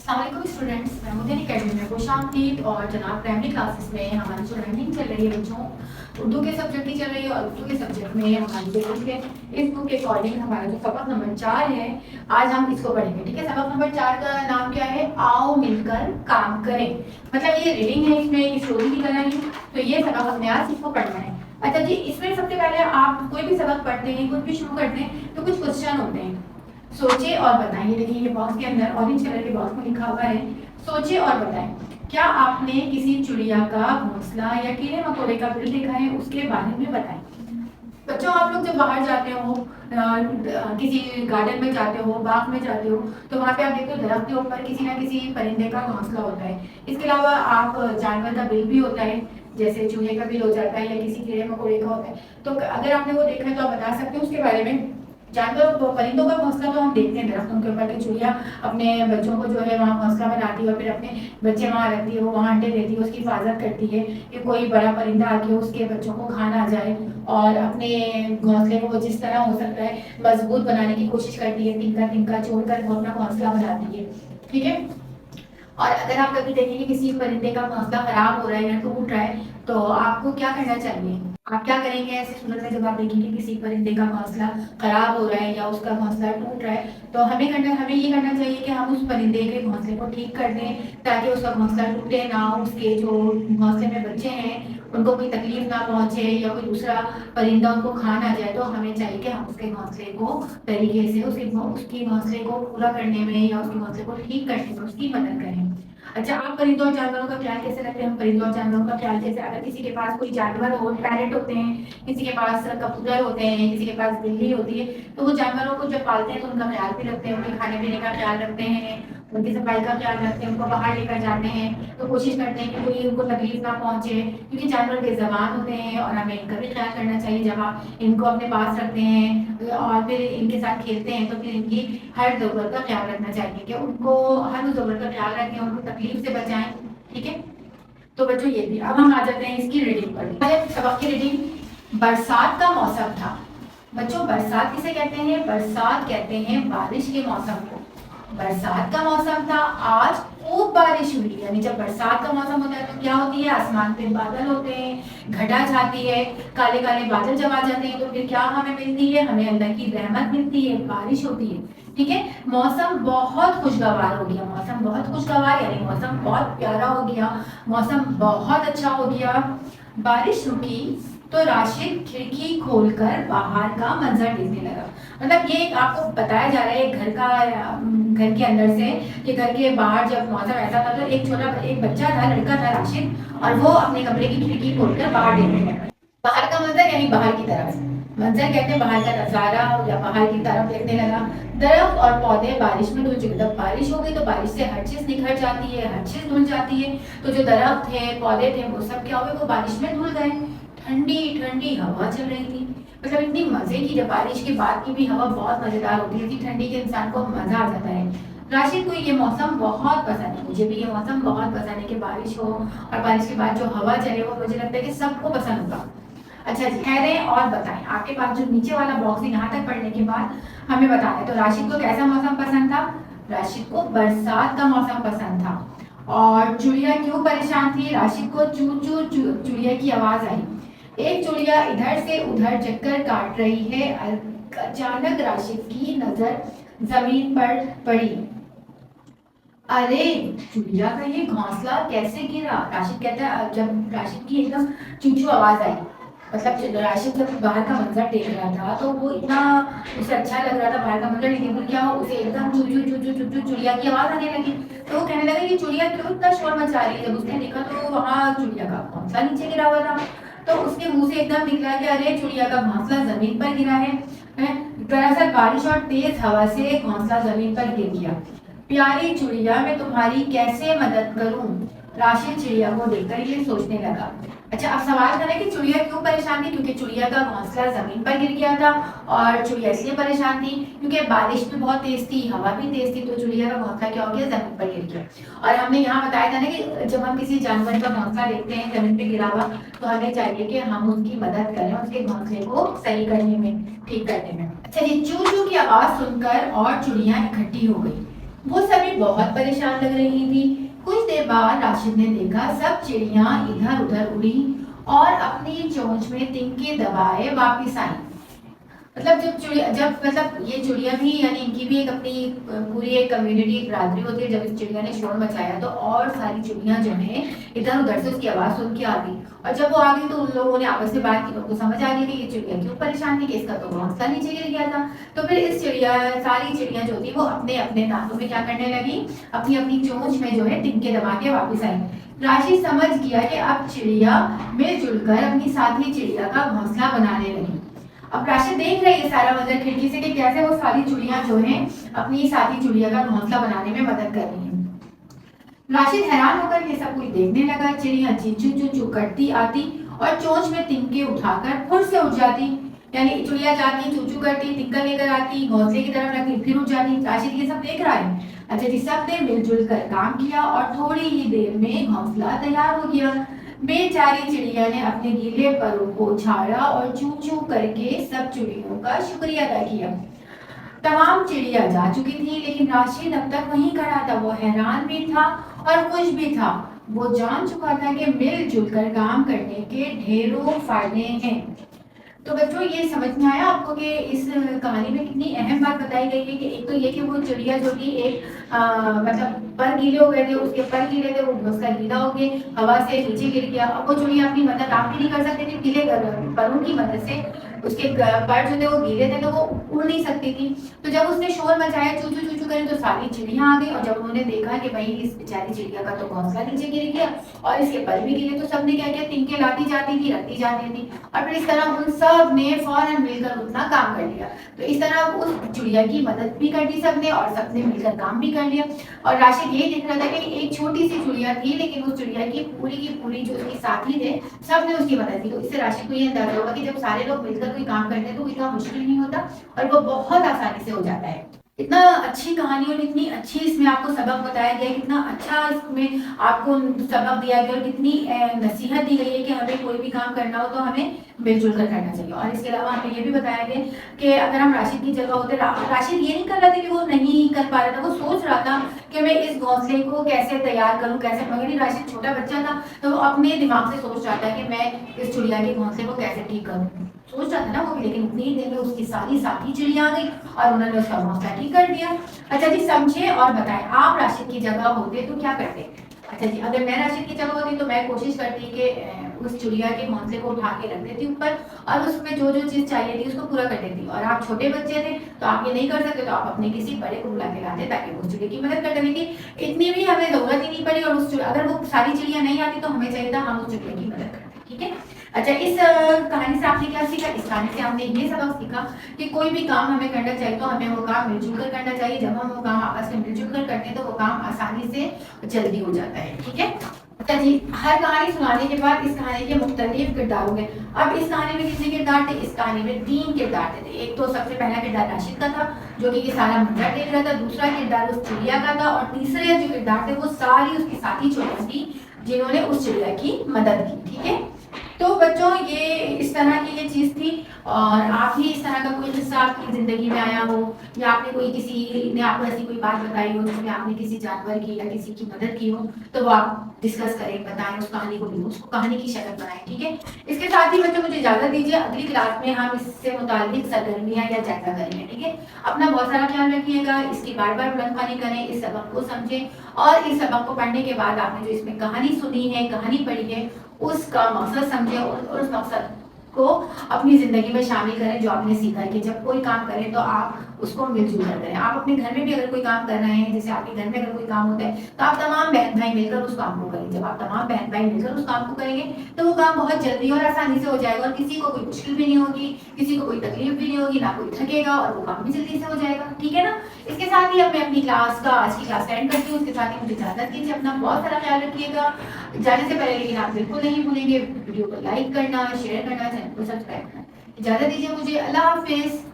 अस्सलाम स्टूडेंट्स, मैं मुदेन अकेडमी में खुशामदीद। और जनाब प्राइमरी क्लासेस में हमारी जो लर्निंग चल रही है बच्चों, उर्दू के सब्जेक्ट की चल रही है। और उर्दू के सब्जेक्ट में हमारी जो बुक है, इस बुक के अकॉर्डिंग हमारा जो सबक नंबर 4 है, आज हम इसको पढ़ेंगे। ठीक है, सबक नंबर 4 का नाम क्या है? आओ मिलकर काम करें। मतलब ये रीडिंग है, इसमें स्टोरी की तरह ही। तो ये सबक हमने आज इसको पढ़ना है। अच्छा जी, इसमें सबसे पहले आप कोई भी सबक पढ़ते हैं, कुछ भी शुरू करते हैं तो कुछ क्वेश्चन होते हैं। सोचे और बताएं। ये देखिए, ये बॉक्स के अंदर ऑरेंज कलर के बॉक्स में लिखा हुआ है, सोचे और बताएं। क्या आपने किसी चिड़िया का घोंसला या कीड़े मकोड़े का बिल देखा है? उसके बारे में बताएं। बच्चों, आप लोग जब बाहर जाते हो, किसी गार्डन में जाते हो, बाग में जाते हो, तो वहाँ पे आप देखते हो दरख्त के ऊपर किसी ना किसी परिंदे का घोंसला होता है। इसके अलावा आप जानवर का बिल भी होता है, जैसे चूहे का बिल हो जाता है या किसी कीड़े मकोड़े का होता है। तो अगर आपने वो देखा है तो आप बता सकते हो उसके बारे में। जानवर परिंदों का घोंसला तो हम देखते हैं दरख्तों के ऊपर, कि चिड़िया अपने बच्चों को जो है वहाँ घोंसला बनाती है और फिर अपने बच्चे वहाँ रखती है, वो वहाँ अंडे देती है, उसकी हिफाजत करती है कि कोई बड़ा परिंदा आके उसके बच्चों को खा ना जाए। और अपने घोंसले को जिस तरह हो सकता है मजबूत बनाने की कोशिश करती है, तिनका तिनका छोड़कर वो अपना घोंसला बनाती है। ठीक है। और अगर आप कभी देखेंगे किसी परिंदे का घोंसला खराब हो रहा है या टूट रहा है, तो आपको क्या करना चाहिए? आप क्या करेंगे ऐसे सूरत में जब आप देखेंगे किसी परिंदे का घोंसला खराब हो रहा है या उसका घोंसला टूट रहा है? तो हमें ये करना चाहिए कि हम उस परिंदे के घोंसले को ठीक कर दें, ताकि उसका घोंसला टूटे ना, उसके जो घोंसले में बच्चे हैं उनको कोई तकलीफ ना पहुंचे या कोई दूसरा परिंदा उनको खा ना जाए। तो हमें चाहिए कि हम उसके घोंसले को तरीके से उसकी घोंसले को पूरा करने में या उसके घोंसले को ठीक करने में उसकी मदद करें। अच्छा, आप परिंदों और जानवरों का ख्याल कैसे रखते हैं? हम परिंदों और जानवरों का ख्याल कैसे, अगर किसी के पास कोई जानवर हो, पैरेट होते हैं, किसी के पास कबूतर होते हैं, किसी के पास बिल्ली होती है, तो वो जानवरों को जब पालते हैं तो उनका ख्याल भी रखते हैं, उनके खाने पीने का ख्याल रखते हैं, उनकी सफाई का ख्याल रखते हैं, उनको बाहर लेकर जाते हैं तो कोशिश करते हैं कि कोई उनको तकलीफ ना पहुंचे, क्योंकि जानवर बेज़बान होते हैं और हमें इनका भी ख्याल करना चाहिए। जब आप इनको अपने पास रखते हैं और फिर इनके साथ खेलते हैं तो फिर इनकी हर ज़रूरत का ख्याल रखना चाहिए कि उनको हर उस ज़रूरत का ख्याल रखें, उनको तकलीफ से बचाएं। ठीक है। तो बच्चों ये भी, अब हम आ जाते हैं इसकी रीडिंग पर। सबक की रीडिंग। बरसात का मौसम था। बच्चों, बरसात किसे कहते हैं? बरसात कहते हैं बारिश के मौसम को। बरसात का मौसम था, आज खूब बारिश हुई। यानी जब बरसात का मौसम होता है तो क्या होती है? आसमान पे बादल होते हैं, घटा जाती है, काले काले बादल जब आ जाते हैं तो फिर क्या हमें मिलती है? हमें अल्लाह की रहमत मिलती है, बारिश होती है। ठीक है। मौसम बहुत खुशगवार हो गया, मौसम बहुत खुशगवार यानी मौसम बहुत प्यारा हो गया, मौसम बहुत अच्छा हो गया। बारिश रुकी तो राशिद खिड़की खोलकर बाहर का मंजर देखने लगा। मतलब ये आपको बताया जा रहा है घर के अंदर से, कि घर के बाहर जब मौसम ऐसा था तो एक बच्चा था, लड़का था राशिद, और वो अपने कमरे की खिड़की खोलकर बाहर देखने लगा। बाहर का मंजर यानी बाहर की तरफ, मंजर कहते हैं बाहर का नजारा या बाहर की तरफ देखने लगा। दरख्त और पौधे बारिश में धुल चुके। जब बारिश हो गई तो बारिश से हर चीज निखर जाती है, हर चीज धुल जाती है। तो जो दरख्त थे, पौधे थे, वो सब क्या हुए? वो बारिश में धुल गए। ठंडी ठंडी हवा चल रही थी। मतलब इतनी मजे की, जब बारिश के बाद की भी हवा बहुत मजेदार होती है, ठंडी के इंसान को मजा आ जाता है। राशिद को ये मौसम बहुत पसंद है, मुझे भी ये मौसम बहुत पसंद है कि बारिश हो और बारिश के बाद जो हवा चले, वो मुझे लगता है कि सबको पसंद होगा। अच्छा जी, ठहरें और बताएं। आपके पास जो नीचे वाला बॉक्स है, यहाँ तक पढ़ने के बाद हमें बताना है। तो राशिद को कैसा मौसम पसंद था? राशिद को बरसात का मौसम पसंद था। और चिड़िया क्यों परेशान थी? राशिद को चू चू चिड़िया की आवाज आई। एक चिड़िया इधर से उधर चक्कर काट रही है। अचानक राशिद की नजर जमीन पर पड़ी। अरे, चिड़िया का ये घोंसला कैसे गिरा? राशिद कहता है, जब राशिद की एकदम चूचू आवाज आई, मतलब राशिद जब बाहर का मंजर देख रहा था तो वो इतना उसे अच्छा लग रहा था बाहर का मंजर, लेकिन क्या हो, उसे एकदम चूचू चूचू चूचू चिड़िया की आवाज आने लगी। तो वो कहने लगा कि चिड़िया क्यों इतना शोर मचा रही है? जब उसने देखा तो वहाँ चिड़िया का घोंसला नीचे गिरा हुआ था। तो उसके मुंह से एकदम निकला कि अरे, चिड़िया का घोंसला जमीन पर गिरा है। दरअसल बारिश और तेज हवा से घोंसला जमीन पर गिर गया। प्यारी चिड़िया, मैं तुम्हारी कैसे मदद करूं? राशिद चिड़िया को देखकर ये सोचने लगा। अच्छा, अब सवाल था ना कि चिड़िया क्यों परेशान थी? क्योंकि चिड़िया का घोंसला जमीन पर गिर गया था। और चिड़िया इसलिए परेशान थी क्योंकि बारिश भी बहुत तेज थी, हवा भी तेज थी, तो चिड़िया का घोंसला क्या हो गया? जमीन पर गिर गया। और हमने यहाँ बताया था ना कि जब हम किसी जानवर का घोंसला देखते हैं जमीन पे गिरा हुआ, तो हमें चाहिए कि हम उसकी मदद करें, उसके घोंसले को सही करने में, ठीक करने में। अच्छा जी, चू चू की आवाज सुनकर और चिड़िया इकट्ठी हो गई। वो सभी बहुत परेशान लग रही थी। कुछ देर बाद राशिद ने देखा सब चिड़िया इधर उधर उड़ी और अपनी चोंच में तिनके दबाए वापिस आई। मतलब जब मतलब ये चिड़िया भी यानी इनकी भी एक अपनी पूरी एक कम्युनिटी एक बरादरी होती है। जब इस चिड़िया ने शोर मचाया तो और सारी चिड़िया जो है इधर उधर से उसकी आवाज़ सुन के आ गई। और जब वो आ गई तो उन लोगों ने आपस में बात की तो उनको समझ आ गई कि ये चिड़िया क्यों परेशान थी, कि इसका तो घोंसला नीचे गिर गया था। तो फिर इस सारी चिड़िया जो थी वो अपने अपने दांतों में क्या करने लगी, अपनी अपनी चोंच में जो है तिनके दबा के वापिस आई। राशि समझ गया कि अब चिड़िया मिलजुल कर अपनी साथी चिड़िया का घोंसला बनाने लगी। अब राशि देख रही है सारा मंजर खिड़की से कि कैसे वो सारी चिड़िया जो है अपनी साथी चिड़िया का घोंसला बनाने में मदद कर रही है। राशिद हैरान होकर ये सब कुछ देखने लगा। चिड़िया चींचू चू करती आती और चोंच में तिनके उठाकर फुर से उठ जाती। यानी चिड़िया जाती चूचू करती तिनका लेकर आती घोंसले की तरफ रखती फिर उठ जाती। राशिद ये सब देख रहा है। अच्छा जी, सब ने मिलजुल कर काम किया और थोड़ी ही देर में घोंसला तैयार हो गया। बेचारी चिड़िया ने अपने गीले परों को झाड़ा और चू चू करके सब चिड़ियों का शुक्रिया अदा किया। तमाम चिड़िया जा चुकी थी लेकिन राशिद अब तक वहीं खड़ा था। वो हैरान भी था और खुश भी था। वो जान चुका था कि मिलजुल कर काम करने के ढेरों फायदे हैं। तो बच्चों ये समझ में आया आपको कि इस कहानी में कितनी अहम बात बताई गई है कि एक तो ये कि वो चिड़िया जो थी एक मतलब पर गीले हो गए थे, उसके पर गीले थे, वो उसका गीला हो गए, हवा से नीचे गिर गया। अब वो चिड़िया अपनी मदद आप भी नहीं कर सकती थी, गीले परों की मदद से उसके पर जो थे वो गीले थे तो वो उड़ नहीं सकती थी। तो जब उसने शोर मचाया चू चू चू चू करे तो सारी चिड़िया आ गई। और जब उन्होंने देखा कि भाई इस बेचारी चिड़िया का तो घोंसला नीचे गिर गया और इसके पर भी गिरे, तो सबने क्या किया, तिनके लाती जाती थी रखती जाती थी और फिर इस तरह उन सब ने फौरन मिलकर उतना काम कर लिया। तो इस तरह उस चिड़िया की मदद भी कर दी सबने और सबने मिलकर काम भी कर लिया। और राशिद ये देख रहा था कि एक छोटी सी चिड़िया थी लेकिन उस चिड़िया की पूरी जो उसके साथी थे सबने उसकी मदद की। तो इससे राशिद को ये अंदाजा होगा कि जब सारे लोग मिलकर कोई काम करते हैं तो इतना मुश्किल नहीं होता और वो बहुत आसानी से हो जाता है। इतना अच्छी कहानी और इतनी अच्छी इसमें आपको सबक बताया गया, कितना अच्छा इसमें आपको सबक दिया गया और कितनी नसीहत दी गई है कि हमें कोई भी काम करना हो तो हमें मिलजुल कर करना चाहिए। और इसके अलावा हमें ये भी बताया गया कि अगर हम राशिद की जगह होते, राशिद ये नहीं कर रहा था कि वो नहीं कर पा रहा था, वो सोच रहा था कि मैं इस घोंसले को कैसे तैयार करूं, कैसे, मगर राशिद छोटा बच्चा था तो वो अपने दिमाग से सोच रहा था कि मैं इस चिड़िया के घोंसले को कैसे ठीक करूं, सोच रहा था ना वो भी। लेकिन उतनी ही देर में उसकी सारी साथी चिड़िया आ गई और उन्होंने उसका घोंसला ठीक कर दिया। अच्छा जी, समझे और बताएं आप राशिद की जगह होते तो क्या करते। अच्छा जी, अगर मैं राशिद की जगह होती तो मैं कोशिश करती कि उस चिड़िया के घोंसले को उठा के रख देती ऊपर और उसमें जो जो चीज चाहिए थी उसको पूरा कर देती। और आप छोटे बच्चे थे तो आप ये नहीं कर सकते तो आप अपने किसी बड़े को बुला के लाते ताकि वो चिड़िया की मदद कर देती। इतनी भी हमें जरूरत ही नहीं पड़ी और अगर वो सारी चिड़िया नहीं आती तो हमें चाहिए था हम उस चिड़िया की मदद करते। ठीक है। अच्छा, इस कहानी से आपने क्या सीखा, इस कहानी से हमने ये सबक सीखा कि कोई भी काम हमें करना चाहिए तो हमें वो काम मिलजुल कर करना चाहिए। जब हम वो काम आपस में मिलजुल कर करते हैं तो वो काम आसानी से जल्दी हो जाता है। ठीक है। अच्छा जी, हर कहानी सुनाने के बाद इस कहानी के मुख्तलिफ किरदार होंगे। अब इस कहानी में कितने किरदार थे, इस कहानी में 3 किरदार थे। एक तो सबसे पहला किरदार राशिद का था जो कि सारा मंजर देख रहा था, दूसरा किरदार उस चिड़िया का था और तीसरे जो किरदार थे वो सारी उसकी साथी चिड़िया थी जिन्होंने उस चिड़िया की मदद की। ठीक है। तो बच्चों ये इस तरह की ये चीज थी और आप भी इस तरह का कोई किस्सा आपकी जिंदगी में आया हो या आपने कोई किसी ने आपको ऐसी कोई बात बताई हो जिसमें आपने किसी जानवर की या किसी की मदद की हो तो वो आप डिस्कस करें, बताएं, उस कहानी को भी उसको कहानी की शक्ल बनाएं। ठीक है। इसके साथ ही बच्चों मुझे इजाजत दीजिए, अगली क्लास में हम इससे मुताल्लिक सरगर्मियां या जायजा करेंगे। ठीक है। अपना बहुत सारा ख्याल रखिएगा, इसकी बार बार बुलंदखानी करें, इस सबक को समझें और इस सबक को पढ़ने के बाद आपने जो इसमें कहानी सुनी है, कहानी पढ़ी है, उसका मकसद समझें और उस मकसद को अपनी जिंदगी में शामिल करें जो आपने सीखा है कि जब कोई काम करें तो आप उसको मिलजुल कर करें। आप अपने घर में भी अगर कोई काम कर रहे हैं, जैसे आपके घर में अगर कोई काम होता है तो आप तमाम बहन भाई मिलकर उस काम को करें। जब आप तमाम बहन भाई मिलकर उस काम को करेंगे तो वो काम बहुत जल्दी और आसानी से हो जाएगा और किसी को कोई मुश्किल भी नहीं होगी, किसी को कोई तकलीफ भी नहीं होगी, ना कोई थकेगा और वो काम भी जल्दी से हो जाएगा। ठीक है ना। इसके साथ ही अब मैं अपनी क्लास का आज की क्लास एंड करती हूँ। इसके साथ ही मुझे इजाजत दीजिए, अपना बहुत सारा ख्याल रखिएगा। जाने से पहले लेकिन आप बिल्कुल नहीं भूलेंगे वीडियो को लाइक करना, शेयर करना, चैनल को सब्सक्राइब करना। इजाजत दीजिए मुझे, अल्लाह हाफिज।